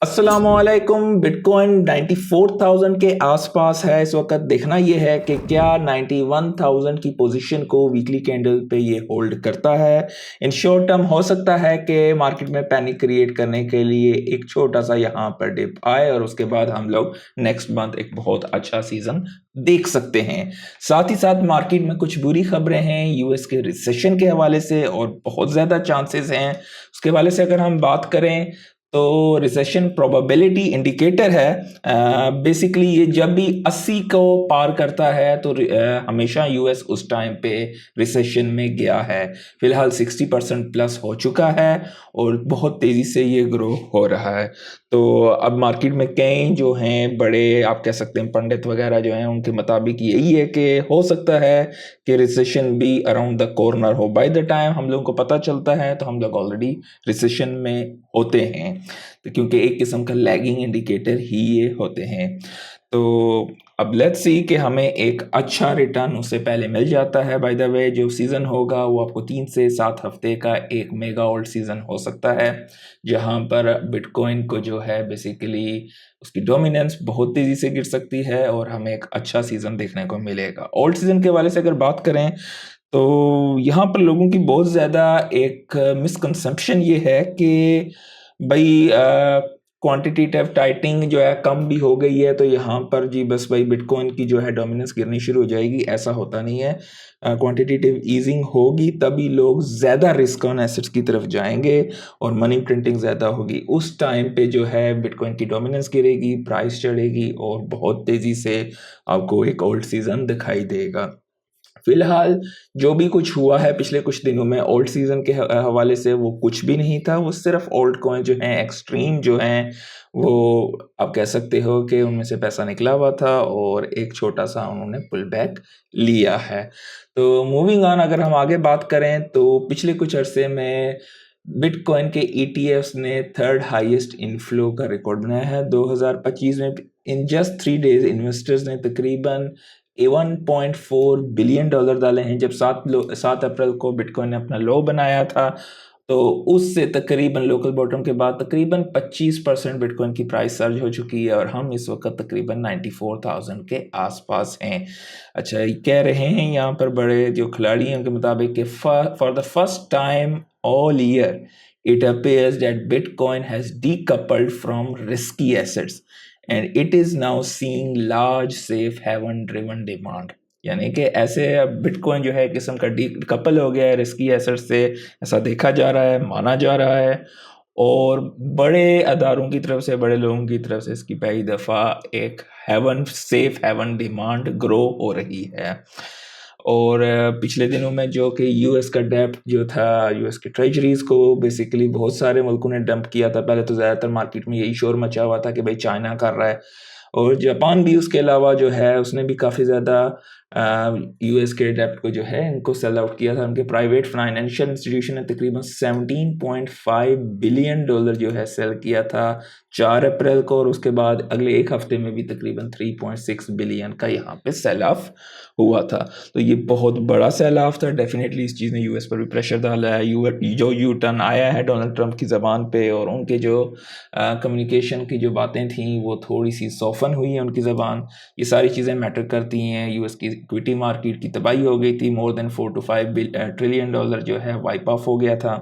अस्सलामुअलैकुम। बिटकॉइन 94,000 के आसपास है इस वक्त। देखना यह है कि क्या 91,000 की पोजीशन को वीकली कैंडल पे ये होल्ड करता है। इन शॉर्ट टर्म हो सकता है कि मार्केट में पैनिक क्रिएट करने के लिए एक छोटा सा यहाँ पर डिप आए और उसके बाद हम लोग नेक्स्ट मंथ एक बहुत अच्छा सीजन देख सकते हैं। साथ ही साथ मार्केट में कुछ बुरी खबरें हैं यूएस के रिसेशन के हवाले से और बहुत ज़्यादा चांसेस हैं। उसके हवाले से अगर हम बात करें तो रिसेशन प्रोबेबिलिटी इंडिकेटर है। बेसिकली ये जब भी 80 को पार करता है तो हमेशा यूएस उस टाइम पे रिसेशन में गया है। फिलहाल 60% प्लस हो चुका है और बहुत तेज़ी से ये ग्रो हो रहा है। तो अब मार्केट में कई जो हैं बड़े आप कह सकते हैं पंडित वगैरह जो हैं उनके मुताबिक यही है कि हो सकता है कि रिसेशन भी अराउंड द कॉर्नर हो। बाय द टाइम हम लोगों को पता चलता है तो हम लोग ऑलरेडी रिसेशन में होते हैं, तो क्योंकि एक किस्म का लैगिंग इंडिकेटर ही ये होते हैं। तो अब लेट्स सी कि हमें एक अच्छा रिटर्न उससे पहले मिल जाता है। बाय द वे जो सीज़न होगा वो आपको 3 से 7 हफ्ते का एक मेगा ओल्ड सीज़न हो सकता है, जहां पर बिटकॉइन को जो है बेसिकली उसकी डोमिनेंस बहुत तेज़ी से गिर सकती है और हमें एक अच्छा सीज़न देखने को मिलेगा। ओल्ड सीज़न के हवाले से अगर बात करें तो यहाँ पर लोगों की बहुत ज़्यादा एक मिसकंसेप्शन ये है कि भाई क्वांटिटेटिव टाइटिंग जो है कम भी हो गई है तो यहाँ पर जी बस भाई बिटकॉइन की जो है डोमिनेंस गिरनी शुरू हो जाएगी। ऐसा होता नहीं है। क्वांटिटेटिव ईजिंग होगी तभी लोग ज़्यादा रिस्क ऑन एसेट्स की तरफ जाएंगे और मनी प्रिंटिंग ज़्यादा होगी। उस टाइम पे जो है बिटकॉइन की डोमिनेंस गिरेगी, प्राइस चढ़ेगी और बहुत तेज़ी से आपको एक ओल्ड सीज़न दिखाई देगा। फिलहाल जो भी कुछ हुआ है पिछले कुछ दिनों में ओल्ड सीजन के हवाले से वो कुछ भी नहीं था। वो सिर्फ ओल्ड कॉइन जो हैं एक्सट्रीम जो हैं वो आप कह सकते हो कि उनमें से पैसा निकला हुआ था और एक छोटा सा उन्होंने पुल बैक लिया है। तो मूविंग ऑन अगर हम आगे बात करें तो पिछले कुछ अरसे में बिटकॉइन के ईटीएफ्स ने थर्ड हाईएस्ट इनफ्लो का रिकॉर्ड बनाया है 2025 में। इन जस्ट 3 डेज इन्वेस्टर्स ने तकरीबन $1.4 बिलियन डाले हैं। जब 7 अप्रैल को बिटकॉइन ने अपना लो बनाया था तो उससे तकरीबन लोकल बॉटम के बाद तकरीबन 25% बिटकॉइन की प्राइस सर्ज हो चुकी है और हम इस वक्त तकरीबन 94,000 के आसपास हैं। अच्छा, ये कह रहे हैं यहाँ पर बड़े जो खिलाड़ी हैं उनके मुताबिक कि for the first time all year it appears that Bitcoin has decoupled from risky assets and it is now seeing large safe haven driven demand। यानी कि ऐसे अब बिटकॉइन जो है किस्म का कपल हो गया है रिस्की एसेट से, ऐसा देखा जा रहा है, माना जा रहा है और बड़े अदारों की तरफ से, बड़े लोगों की तरफ से इसकी पहली दफ़ा एक haven safe haven demand grow हो रही है। और पिछले दिनों में जो कि यूएस का डेब्ट जो था, यूएस की ट्रेजरीज को बेसिकली बहुत सारे मुल्कों ने डंप किया था। पहले तो ज़्यादातर मार्केट में यही शोर मचा हुआ था कि भाई चाइना कर रहा है और जापान भी उसके अलावा जो है उसने भी काफ़ी ज़्यादा यूएस के डेब्ट को जो है इनको सेल आउट किया था। उनके प्राइवेट फाइनेंशियल इंस्टीट्यूशन ने तकरीबन $17.5 बिलियन जो है सेल किया था 4 अप्रैल को और उसके बाद अगले एक हफ्ते में भी तकरीबन 3.6 बिलियन का यहाँ पे सेल ऑफ हुआ था। तो ये बहुत बड़ा सेल ऑफ था। डेफिनेटली इस चीज़ ने यूएस पर भी प्रेशर डाला है। जो यू टर्न आया है डोनाल्ड ट्रंप की ज़बान पे और उनके जो कम्युनिकेशन की जो बातें थी वो थोड़ी सी सॉफन हुई है उनकी ज़बान। ये सारी चीज़ें मैटर करती हैं। यूएस की इक्विटी मार्केट की तबाही हो गई थी। More than 4 to 5 trillion dollar जो है वाइप ऑफ हो गया था।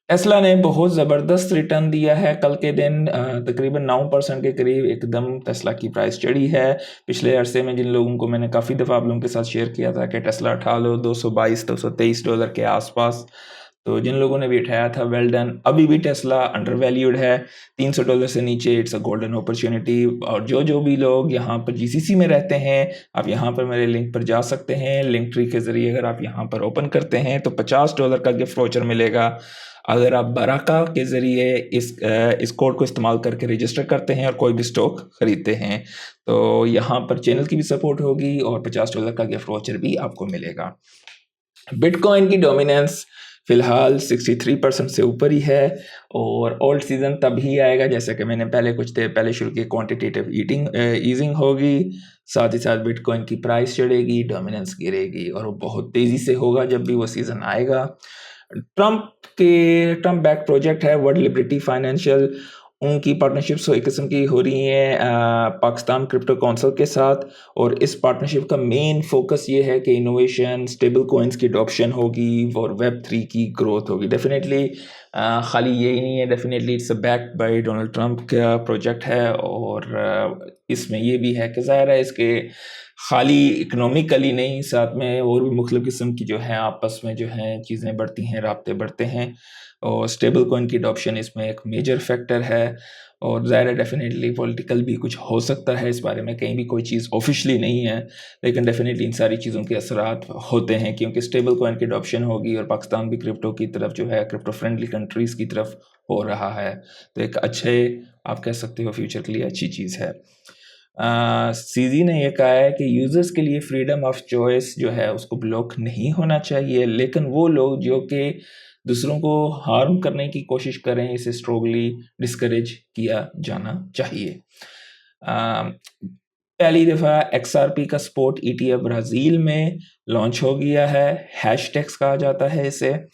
टेस्ला ने बहुत ज़बरदस्त रिटर्न दिया है। कल के दिन तकरीबन 9% के करीब एकदम टेस्ला की प्राइस चढ़ी है। पिछले अरसे में जिन लोगों को मैंने काफ़ी दफ़ा आप लोगों के साथ शेयर किया था कि टेस्ला उठा लो $222-223 के आसपास, तो जिन लोगों ने भी उठाया था वेल डन। अभी भी टेस्ला अंडर वैल्यूड है। $300 से नीचे इट्स अ गोल्डन अपॉर्चुनिटी। और जो भी लोग यहाँ पर जीसीसी में रहते हैं आप यहाँ पर मेरे लिंक पर जा सकते हैं। लिंक ट्री के ज़रिए अगर आप यहाँ पर ओपन करते हैं तो $50 का गिफ्ट वाउचर मिलेगा अगर आप बराका के ज़रिए इस कोड को इस्तेमाल करके रजिस्टर करते हैं और कोई भी स्टॉक खरीदते हैं। तो यहाँ पर चैनल की भी सपोर्ट होगी और $50 का गिफ्ट वाउचर भी आपको मिलेगा। बिटकॉइन की डोमिनेंस फिलहाल 63% से ऊपर ही है और ओल्ड सीजन तभी आएगा जैसे कि मैंने पहले कुछ देर पहले शुरू की। क्वांटिटेटिव ईजिंग होगी, साथ ही साथ बिटकॉइन की प्राइस चढ़ेगी, डोमिनेंस गिरेगी और वो बहुत तेज़ी से होगा जब भी वो सीज़न आएगा। ट्रम्प बैक प्रोजेक्ट है वर्ल्ड लिबर्टी फाइनेंशियल उनकी पार्टनरशिप्स एक किस्म की हो रही हैं पाकिस्तान क्रिप्टो काउंसिल के साथ, और इस पार्टनरशिप का मेन फोकस ये है कि इनोवेशन, स्टेबल कॉइन्स की अडॉप्शन होगी और वेब 3 की ग्रोथ होगी। डेफिनेटली खाली यही नहीं है, definitely it's backed by Donald Trump का प्रोजेक्ट है, और इसमें ये भी है कि ज़ाहिर है इसके खाली इकनॉमिकली नहीं, साथ में और भी मुख्तलिफ किस्म की जो है आपस में जो हैं चीज़ें बढ़ती हैं, राब्ते बढ़ते हैं, और स्टेबल कॉइन की अडॉप्शन इसमें एक मेजर फैक्टर है। और ज़ाहिर है डेफिनेटली पॉलिटिकल भी कुछ हो सकता है इस बारे में, कहीं भी कोई चीज़ ऑफिशियली नहीं है, लेकिन डेफिनेटली इन सारी चीज़ों के असरात होते हैं, क्योंकि स्टेबल कॉइन की अडॉप्शन होगी और पाकिस्तान भी क्रिप्टो की तरफ जो है क्रिप्टो फ्रेंडली कंट्रीज़ की तरफ हो रहा है। तो एक अच्छे, आप कह सकते हो फ्यूचर के लिए अच्छी चीज़ है। सीजी ने यह कहा है कि यूज़र्स के लिए फ्रीडम ऑफ चॉइस जो है उसको ब्लॉक नहीं होना चाहिए, लेकिन वो लोग जो कि दूसरों को हार्म करने की कोशिश करें, इसे स्ट्रॉन्गली डिस्करेज किया जाना चाहिए। पहली दफ़ा XRP का स्पॉट ETF ब्राज़ील में लॉन्च हो गया है, हैशटैग्स कहा जाता है इसे,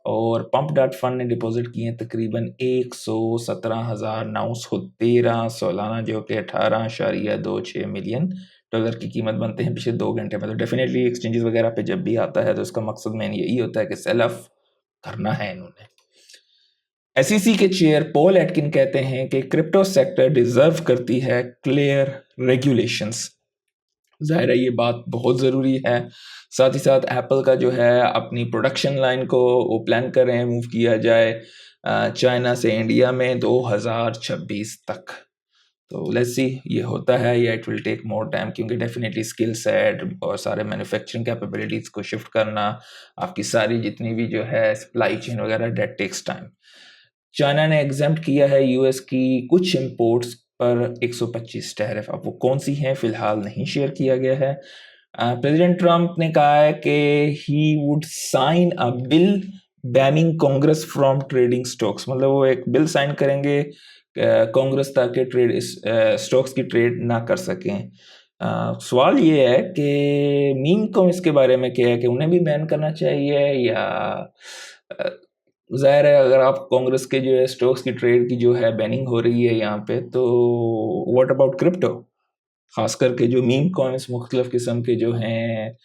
और पंप डॉट फंड ने डिपॉजिट किए हैं तकरीबन 117,913 सालाना, जो कि 18.26 मिलियन डॉलर की कीमत बनते हैं पिछले 2 घंटे में। तो डेफिनेटली एक्सचेंजेस वगैरह पे जब भी आता है तो उसका मकसद मेन यही होता है कि सेल ऑफ करना है इन्होंने। SEC के चेयर पॉल एटकिन कहते हैं कि क्रिप्टो सेक्टर डिजर्व करती है क्लियर रेगुलेशंस। ज़ाहिर है ये बात बहुत ज़रूरी है। साथ ही साथ एप्पल का जो है अपनी प्रोडक्शन लाइन को वो प्लान कर रहे हैं मूव किया जाए चाइना से इंडिया में 2026 तक। तो लेट्स सी ये होता है या it will take more time, क्योंकि डेफिनेटली स्किल सेट और सारे मैन्युफैक्चरिंग कैपेबिलिटीज़ को शिफ्ट करना, आपकी सारी जितनी भी जो है सप्लाई चेन वगैरह, डेट टेक्स टाइम। चाइना ने एग्जेम्प्ट किया है यूएस की कुछ इंपोर्ट्स पर 125 टैरिफ। अब वो कौन सी हैं फिलहाल नहीं शेयर किया गया है। प्रेसिडेंट ट्रंप ने कहा है कि he would sign a bill banning Congress from trading stocks, मतलब वो एक बिल साइन करेंगे कांग्रेस ताकि ट्रेड स्टॉक्स की ट्रेड ना कर सकें। सवाल ये है कि मीम को इसके बारे में क्या है कि उन्हें भी बैन करना चाहिए, या ज़ाहिर है अगर आप कांग्रेस के जो है स्टॉक्स की ट्रेड की जो है बैनिंग हो रही है यहाँ पे, तो व्हाट अबाउट क्रिप्टो, खास करके जो मीम कॉइन्स मुख्तलिफ किस्म के जो हैं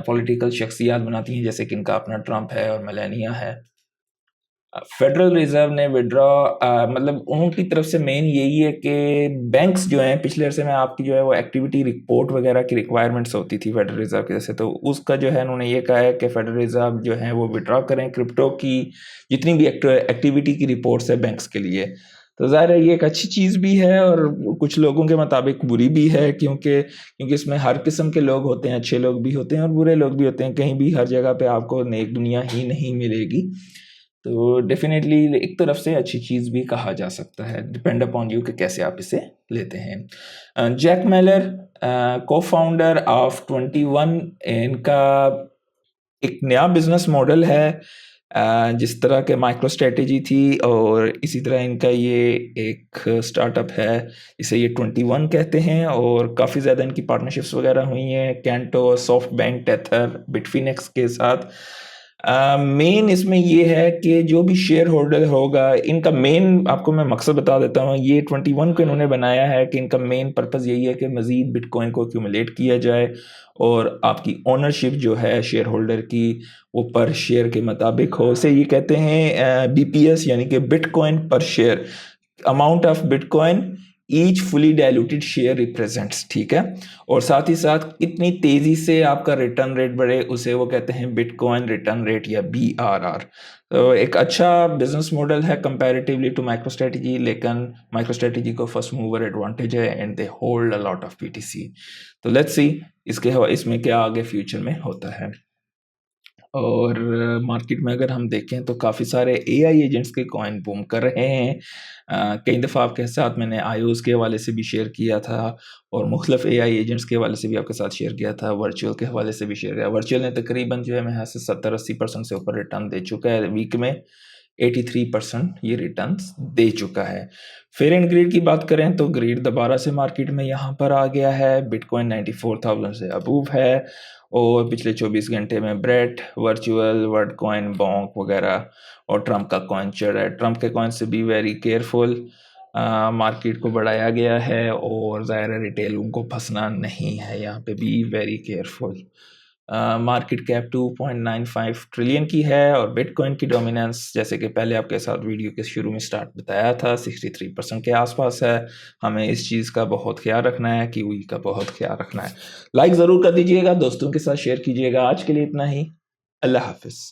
पॉलिटिकल शख्सियात बनाती हैं, जैसे कि इनका अपना ट्रंप है और मेलानिया है। फेडरल रिजर्व ने विड्रॉ मतलब उनकी तरफ से मेन यही है कि बैंक्स जो हैं पिछले अरसे में आपकी जो है वो एक्टिविटी रिपोर्ट वगैरह की रिक्वायरमेंट्स होती थी फेडरल रिजर्व की तरफ से, तो उसका जो है उन्होंने ये कहा है कि फेडरल रिजर्व जो है वो विड्रॉ करें क्रिप्टो की जितनी भी एक्टिविटी की रिपोर्ट्स है बैंक्स के लिए। तो ज़ाहिर है ये एक अच्छी चीज़ भी है और कुछ लोगों के मुताबिक बुरी भी है, क्योंकि इसमें हर किस्म के लोग होते हैं, अच्छे लोग भी होते हैं और बुरे लोग भी होते हैं, कहीं भी हर जगह पे आपको नेक दुनिया ही नहीं मिलेगी। तो डेफिनेटली एक तरफ से अच्छी चीज़ भी कहा जा सकता है, डिपेंड अपॉन यू कि कैसे आप इसे लेते हैं। जैक मेलर को फाउंडर ऑफ 21, इनका एक नया बिजनेस मॉडल है, जिस तरह के माइक्रो स्ट्रेटेजी थी और इसी तरह इनका ये एक स्टार्टअप है, इसे ये 21 कहते हैं, और काफ़ी ज़्यादा इनकी पार्टनरशिप्स वगैरह हुई हैं canto, soft bank, tether, Bitfinex के साथ। मेन इसमें ये है कि जो भी शेयर होल्डर होगा, इनका मेन आपको मैं मकसद बता देता हूँ, ये 21 को इन्होंने बनाया है कि इनका मेन पर्पज़ यही है कि मज़ीद बिटकॉइन को एक्यूमुलेट किया जाए और आपकी ओनरशिप जो है शेयर होल्डर की वो पर शेयर के मुताबिक हो। उसे ये कहते हैं BPS, यानी कि बिटकॉइन पर share, amount of bitcoin each fully diluted share represents, ठीक है। और साथ ही साथ कितनी तेज़ी से आपका रिटर्न रेट बढ़े उसे वो कहते हैं बिटकॉइन रिटर्न रेट या BRR। तो एक अच्छा बिजनेस मॉडल है कंपैरेटिवली टू माइक्रो स्ट्रेटजी, लेकिन माइक्रो स्ट्रेटजी को फर्स्ट मूवर एडवांटेज है and they hold a lot of PTC। तो लेट्स सी इसमें क्या आगे फ्यूचर में होता है। और मार्केट में अगर हम देखें तो काफ़ी सारे AI एजेंट्स के कॉइन बूम कर रहे हैं। कई दफ़ा आपके साथ मैंने आयोस के हवाले से भी शेयर किया था और मुख्तलिफ AI एजेंट्स के हवाले से भी आपके साथ शेयर किया था, वर्चुअल के हवाले से भी शेयर किया। वर्चुअल ने तकरीबन जो है मेरे ख्याल से 70-80% से ऊपर रिटर्न दे चुका है, वीक में 83% ये रिटर्न्स दे चुका है। फेयर एंड ग्रीड की बात करें तो ग्रीड दोबारा से मार्केट में यहाँ पर आ गया है, बिटकॉइन 94,000 से अबूव है और पिछले 24 घंटे में ब्रेड, वर्चुअल, वर्ल्डकॉइन, बोंक वगैरह और ट्रम्प का कॉइन चढ़ा है। ट्रम्प के कॉइन से बी वेरी केयरफुल। मार्केट को बढ़ाया गया है और ज़ाहिर है रिटेल उनको फंसना नहीं है, यहाँ पे be very careful. Market cap 2.95 trillion की है और बिटकॉइन की डोमिनेंस जैसे कि पहले आपके साथ वीडियो के शुरू में स्टार्ट बताया था 63% के आसपास है। हमें इस चीज़ का बहुत ख्याल रखना है, किवी का बहुत ख्याल रखना है। लाइक ज़रूर कर दीजिएगा, दोस्तों के साथ शेयर कीजिएगा। आज के लिए इतना ही। अल्लाह हाफिज़।